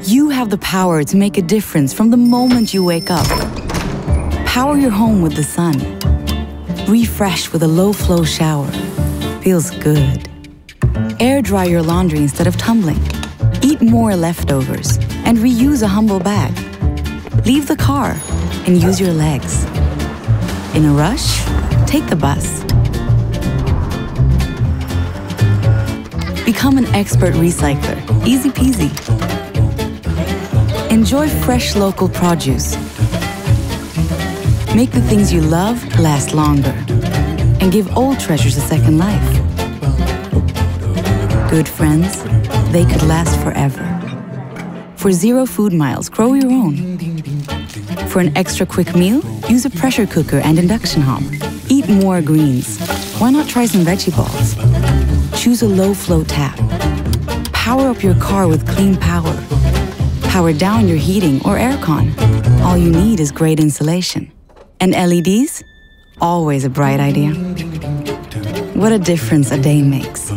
You have the power to make a difference from the moment you wake up. Power your home with the sun. Refresh with a low-flow shower. Feels good. Air dry your laundry instead of tumbling. Eat more leftovers and reuse a humble bag. Leave the car and use your legs. In a rush? Take the bus. Become an expert recycler. Easy peasy. Enjoy fresh local produce. Make the things you love last longer. And give old treasures a second life. Good friends, they could last forever. For 0 food miles, grow your own. For an extra quick meal, use a pressure cooker and induction hob. Eat more greens. Why not try some veggie balls? Choose a low-flow tap. Power up your car with clean power. Power down your heating or aircon. All you need is great insulation. And LEDs? Always a bright idea. What a difference a day makes.